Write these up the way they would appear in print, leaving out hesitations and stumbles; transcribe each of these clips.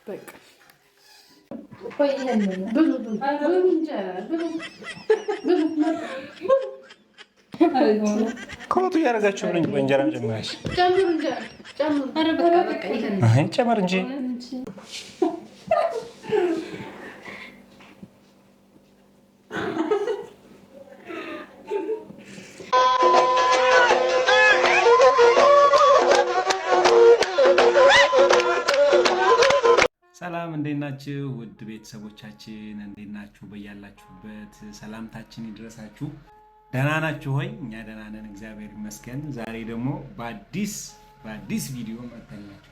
በቃ ከወጡ እያደረጋችሁ ብለኝ በእንጀራም ጨምራሽ ጨምር እንጂ ሰላም እንዴት ናችሁ? ውድ ቤተሰቦቻችን እንዴት ናችሁ? በያላችሁበት ሰላምታችን ይድረሳችሁ። ደህና ናችሁ ሆይ? እኛ ደህና ነን፣ እግዚአብሔር ይመስገን። ዛሬ ደግሞ በአዲስ ቪዲዮ መጥተናል።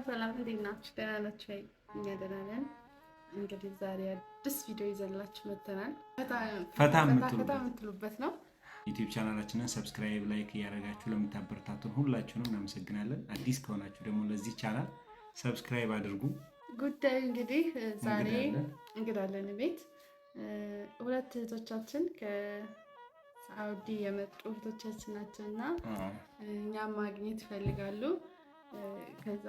ሰላም እንዴት ናችሁ? ደህና ናችሁ ሆይ? እኛ ደህና ነን። እንግዲህ ዛሬ አዲስ ቪዲዮ ይዘንላችሁ መጥተናል። ፈታ የምትሉበት ነው። ዩቲዩብ ቻናላችንን ሰብስክራይብ፣ ላይክ እያደረጋችሁ ለምታበረታቱን ሁላችሁንም እናመሰግናለን። አዲስ ከሆናችሁ ደግሞ ለዚህ ቻናል ሰብስክራይብ አድርጉ። ጉዳዩ እንግዲህ ዛሬ እንግዳለን ቤት ሁለት እህቶቻችን ከሳውዲ የመጡ እህቶቻችን ናቸው እና እኛም ማግኘት ይፈልጋሉ። ከዛ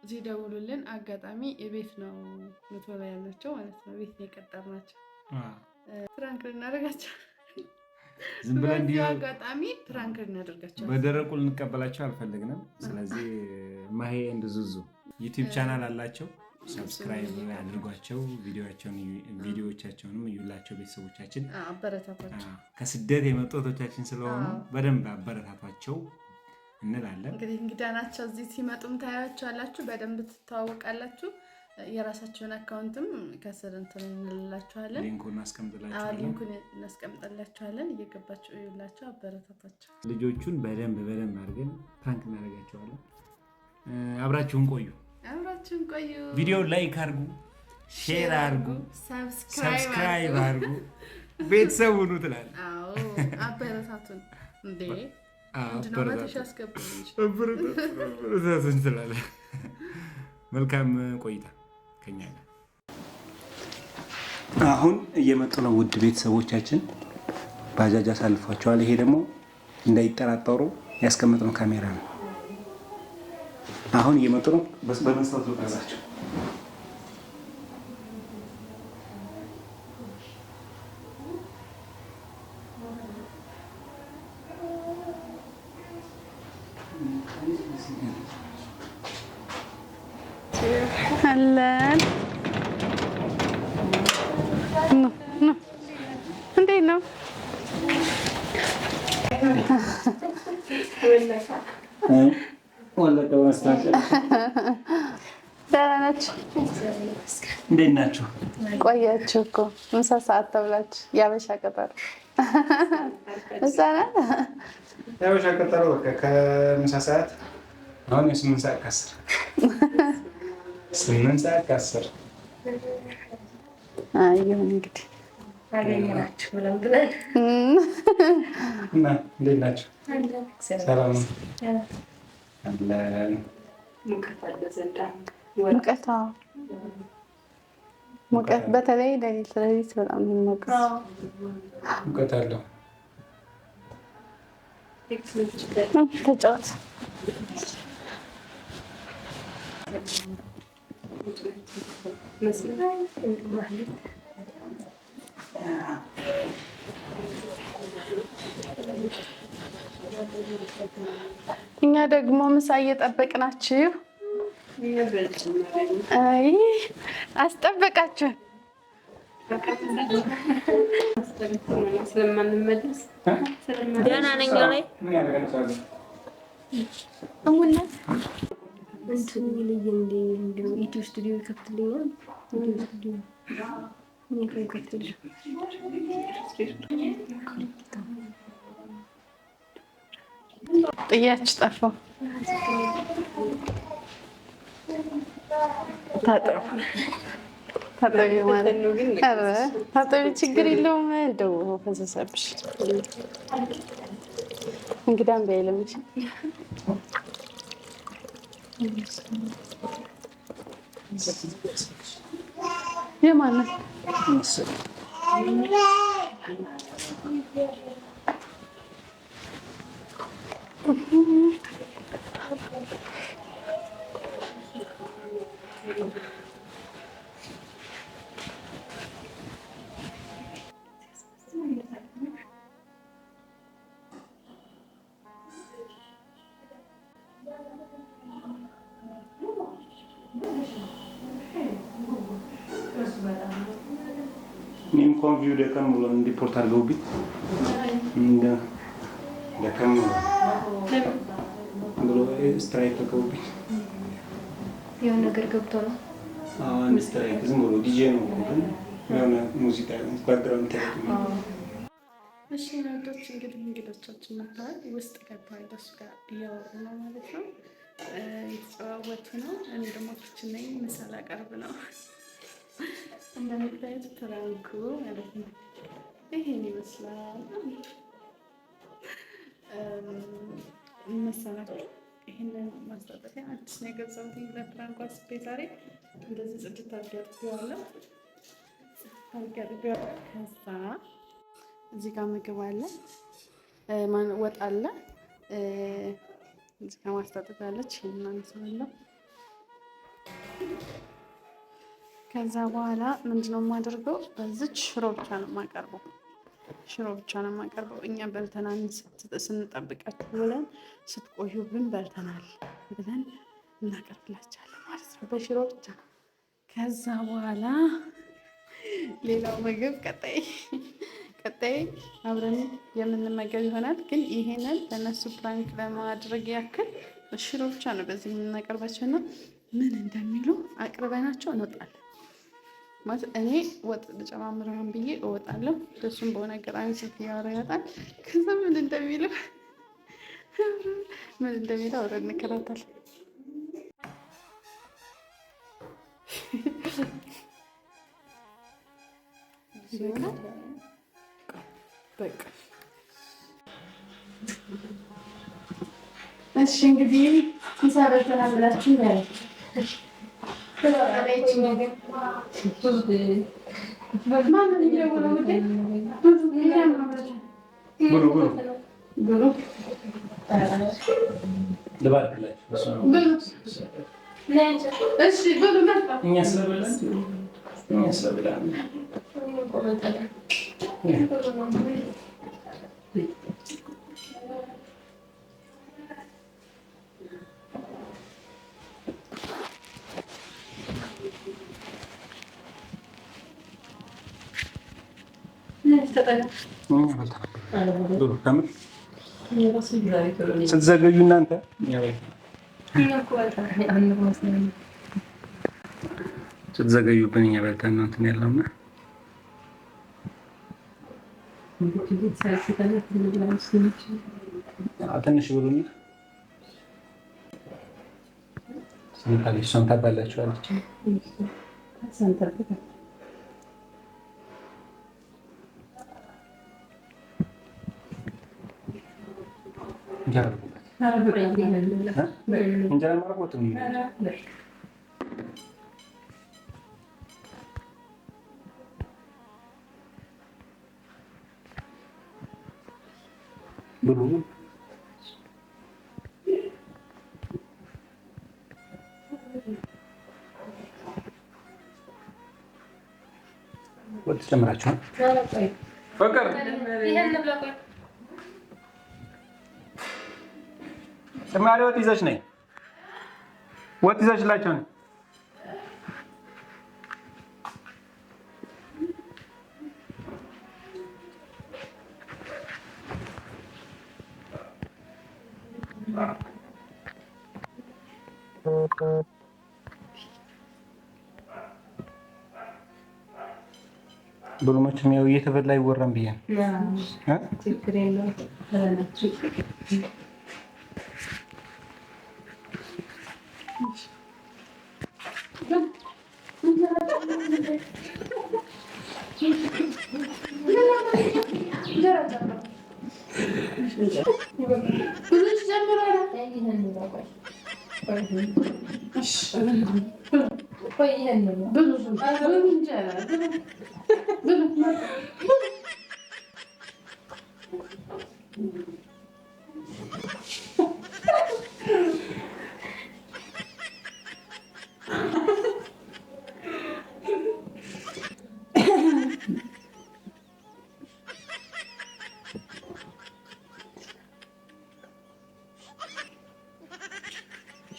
ሲደውሉልን አጋጣሚ የቤት ነው ምትወላ ያላቸው ማለት ነው። ቤት ነው የቀጠርናቸው። ፍራንክ ልናደርጋቸው ዝም ብለን እንዲሁ አጋጣሚ ፍራንክ ልናደርጋቸው በደረቁ ልንቀበላቸው አልፈልግንም። ስለዚህ ማሄ እንደዙዙ ዩቲዩብ ቻናል አላቸው። ሰብስክራይብ አድርጓቸው፣ ቪዲዮዎቻቸውንም እዩላቸው። ቤተሰቦቻችን አበረታቷቸው። ከስደት የመጡ እህቶቻችን ስለሆኑ በደንብ አበረታቷቸው እንላለን። እንግዲህ እንግዳ ናቸው። እዚህ ሲመጡም ታያቸዋላችሁ፣ በደንብ ትተዋወቃላችሁ። የራሳቸውን አካውንትም ከስር እንትን እንላችኋለን፣ ሊንኩን እናስቀምጥላችኋለን። እየገባችሁ እዩላቸው፣ አበረታቷቸው። ልጆቹን በደንብ አድርገን ፕራንክ እናደርጋቸዋለን። አብራችሁን ቆዩ። ቪዲዮ ላይክ አድርጉ፣ ሼር አድርጉ፣ ሰብስክራይብ አድርጉ። ቤተሰብ ሁኑ ትላለህ። አዎ አበረታቱን እንዴ! አበረታቱን ትላለህ። መልካም ቆይታ ከኛ ጋር። አሁን እየመጡ ነው ውድ ቤተሰቦቻችን። ባጃጅ አሳልፏቸዋል። ይሄ ደግሞ እንዳይጠራጠሩ ያስቀመጥነው ካሜራ ነው። አሁን እየመጡ ነው። በመስታወት ልቀርጻቸው። አለን እንዴት ነው? ደህና ናችሁ? እንዴት ናችሁ? ቆያችሁ እኮ ምሳ ሰዓት ተብላችሁ። የአበሻ ቀጠሮ የአበሻ ቀጠሮ በቃ ከምሳ ሰዓት አሁን 8 ሰዓት ከ10 8 ሰዓት ከ10 ይሁን እንግዲህ አገኘናችሁ ብለን እና እንዴት ናችሁ? ሰላም ነው? ሙቀት በተለይ ሌሊት በጣም ሙቀት አለው። ተጫወት። እኛ ደግሞ ምሳ እየጠበቅናችሁ አስጠበቃችሁ። ስለማንመለስ ደህና ነኝ ላይ አሙላ እንትን ይልኝ እንደ ኢትዮ ስቱዲዮ ይከፍትልኛል። ጥያችሁ ጠፋሁ። ታጠቢ ማለት ነው። ግን ታጠቢ ችግር የለውም። እንደው ፈሰሰብሽ እንግዳም በይለምሽ የማን ነው? ቪው ደቀም ብሎ ሪፖርት አድርገውብኝ ደቀም ብሎ ስትራይክ ተቀውብኝ የሆነ ነገር ገብቶ ነው። አንድ ስትራይክ ዝም ብሎ ዲጄ ነው ግን የሆነ ሙዚቃ ባክግራውንድ ተጠቅሞ እሺ እናቶች እንግዲህ እንግዶቻችን መጥተዋል። ውስጥ ገብተዋል። እሱ ጋር እያወሩ ነው ማለት ነው። የተጨዋወቱ ነው። እኔ ደግሞ ኪችን ነኝ። ምሳ ላቀርብ ነው። እንደምታዩት ፕራንኩ ማለት ነው ይሄን ይመስላል። መሰላችሁ ይሄንን ማስታጠቂያ አዲስ ነው የገዛሁት ለፕራንኩ አስቤ ዛሬ እንደዚህ ጽድት አድርጌዋለሁ። ከዛ እዚህ ጋር ምግብ አለ፣ ወጥ አለ፣ እዚህ ጋር ማስታጠቂያ አለች። ይሄንን አንሳለሁ። ከዛ በኋላ ምንድነው የማደርገው? በዚች ሽሮ ብቻ ነው የማቀርበው። እኛ በልተናል ስንጠብቃችሁ ብለን ስትቆዩብን በልተናል ብለን እናቀርብላችኋለን ማለት ነው በሽሮ ብቻ። ከዛ በኋላ ሌላው ምግብ ቀጣይ አብረን የምንመገብ ይሆናል። ግን ይሄንን ለነሱ ፕራንክ ለማድረግ ያክል ሽሮ ብቻ ነው በዚህ የምናቀርባቸውና ምን እንደሚሉ አቅርበናቸው እንወጣለን። ማለት እኔ ወጥ ልጨማምረን ብዬ እወጣለሁ። እሱም በሆነ አጋጣሚ ስልክ እያወራ ይወጣል። ከዛ ምን እንደሚለው አብረን እንከታተል። በቃ እሺ እንግዲህ ምሳ በልተናል ብላችሁ ስትዘገዩ እናንተ ስትዘገዩብን እኛ በልተን ነው እንትን ያለውና ትንሽ ብሉና እሷን ታባላችኋለች። እንጀራ ማረቆት ብሉ ወጥ ጨምራችሁ ፍቅር ጭማሪ ወጥ ይዘሽ ነይ። ወጥ ይዘሽላቸው ነይ። ብሎ መቼም ያው እየተበላ አይወራም ብዬ ነው።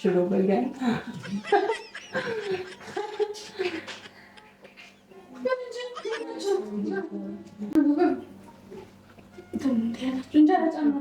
शुरू हो गया እንጀራ ጨምሩ።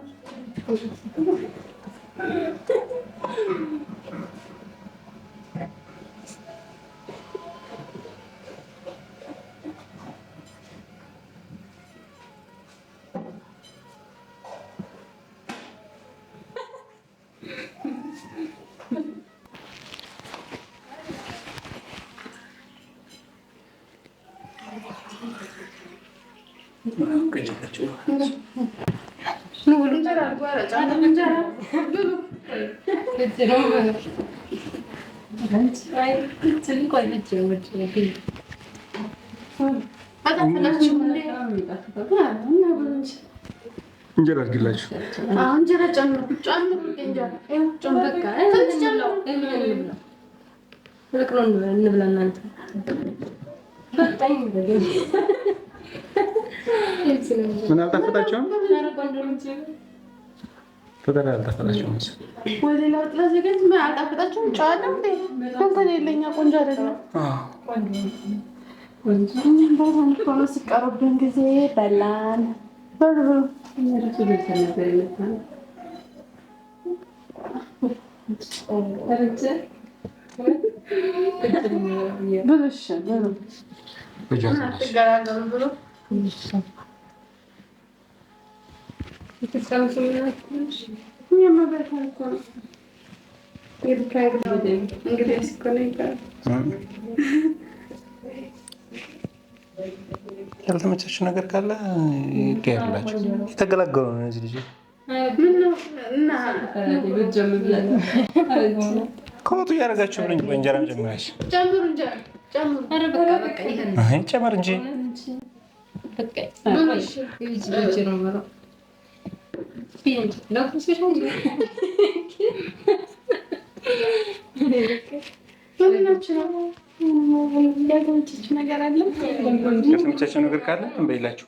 እንጀራ አድርግላችሁ። እንጀራ ጨምሩ እንጀራ እንብላ እናንተ ምን አልጣፈጣቸውም? ፈጠራ አልጣፈጣቸውም። ወደ ሌላ ወጥ ላዘጋጅ። ምን አልጣፈጣቸውም? ጨው አለው እንዴ? እንትን የለኛ ቆንጆ አይደለም። እኛም ባይሆን እኮ ነው ሲቀርብን ጊዜ በላን። በሉ ብሉሽ ብሉ ትገራገሩ ብሎ ያልተመቻችሁ ነገር ካለ ይቀየርላችሁ። የተገላገሉ ነው እነዚህ ልጆች። ከወጡ እያደረጋችሁ ብለኝ በእንጀራም ጨምራሽ ጨምር እንጂ ያልተመቻችሁ ነገር አለ? ያልተመቻችሁ ነገር ካለ እንበይላችሁ።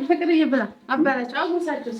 ፍቅርዬ ብላ አባላቸው አጉርሳቸው።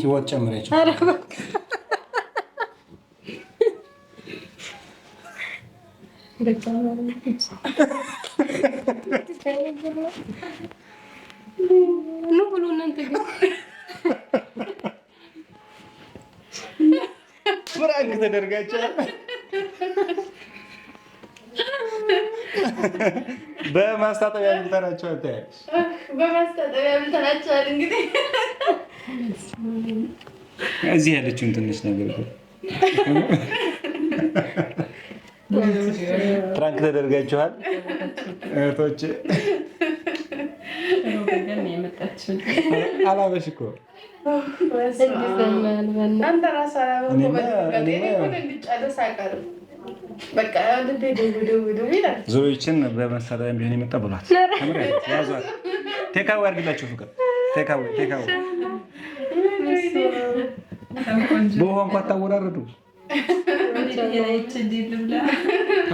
ወጥ ጨምሪያቸው። ፍራንክ ተደርጋችኋል። በማስታጠቢያ ብልተናቸዋል። በማስታጠቢያ ብልተናቸዋል። እንግዲህ እዚህ ያለችውን ትንሽ ነገር ፍራንክ ተደርጋችኋል እህቶቼ። አላበሽ እኮ አንተ ራስህ እንዲጨርስ አይቀርም። በቃ ዙሮችን በመሳሪያ ቢሆን የመጣ ብሏት ያዟት። ቴካዌ አድርግላቸው ፍቅር። ቴካዌ በውሃ እንኳ አታወራርዱ።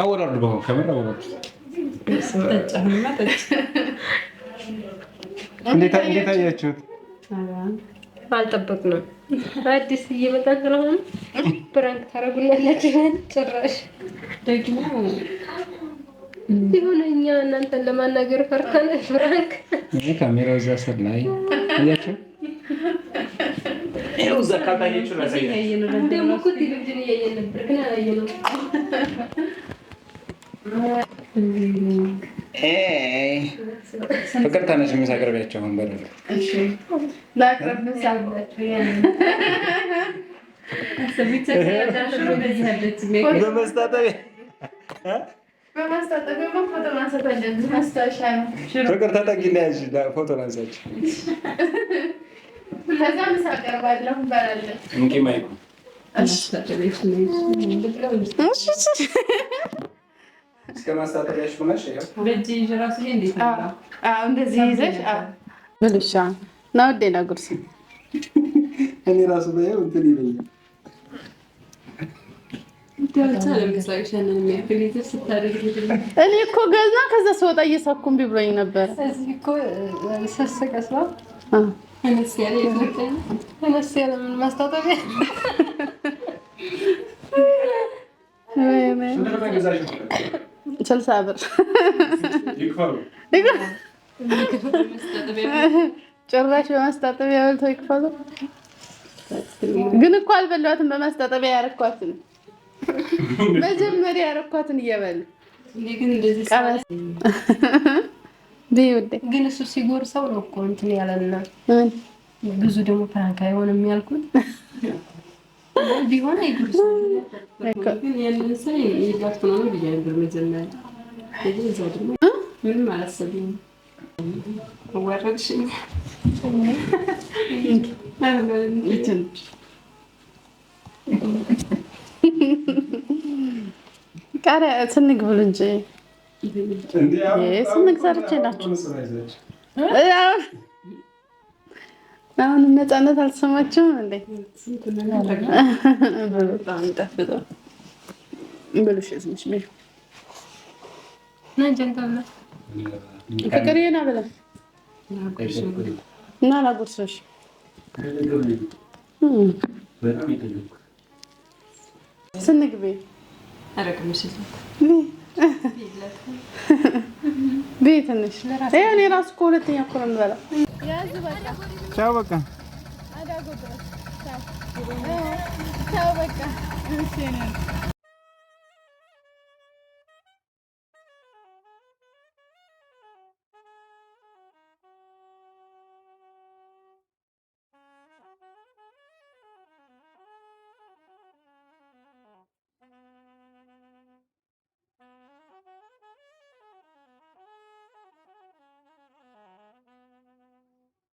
አወራርዱ፣ በውሃ ከምር አወራርዱ። እንዴት አያችሁት? አልጠበቅንም። አዲስ እየመጣ ስለሆነ ፕራንክ ታደርጉናላችሁ። ጭራሽ ደግሞ የሆነ እኛ እናንተን ለማናገር ፈርተን ፍራንክ ካሜራው እዛ ስር ላይ አያችሁ። ይኸው እዛ ካታየችሁ ላሳያችሁ። ደግሞ እኮ ቴሌቪዥን እያየን ነበር ግን አላየነውም። ፍቅር ተነሽ፣ ምሳ አቅርቢያቸው። አሁን በሉ ላቅርብ። ምሳ አቅርቢያቸው በማስታጠቢያ ፎቶ ማንሳት አለብን። ማስታወሻ ነው። ፍቅር ተጠቂልኝ ፎቶ ላንሳች። ለዛ ምሳ አቀርባለሁ እንበላለን። እንቂ ማይኩ እስከ ማስታጠቢያሽ ሆነሽ እንደዚህ ይዘሽ ብልሻ ነው ውዴ ነው ጉርስ እኔ ራሱ በይው እንትን ይለኛል። እኔ እኮ ገና ከዛ ስወጣ እየሳኩ እምቢ ብሎኝ ነበር። ማስታጠቢያ 60 ብር ጭራሽ በማስታጠቢያ በልተው ይክፈሉ። ግን እኮ አልበላኋትም። በማስታጠቢያ ያረኳትን መጀመሪያ ያረኳትን እየበሉ ግን እሱ ሲጎርሰው ነው እኮ እንትን ያለና ብዙ ደግሞ ፍራንክ አይሆንም ያልኩት ቢሆን አይጎርሰው ግን ያንን ሰው ይላክቶ ነው ቢያንብር መጀመሪያ እዛ ደግሞ ምንም አላሰብኝም። ወረድሽኝ ቃሪያ ስንግ ብሉ እንጂ ስንግ ሰርቼ ናቸው። አሁን ነፃነት አልሰማችሁም እንዴ? በጣም ጠፍጠው ብሉሽ ትንሽ ቢሉ ናጀንታና ፍቅር ይሄን አበላ እና ላጎርሰሽ ስንግቤ ቤትንሽ እኔ ራሱ እኮ ሁለተኛ እኮ ነው የምበላው። ቻው በቃ ቻው በቃ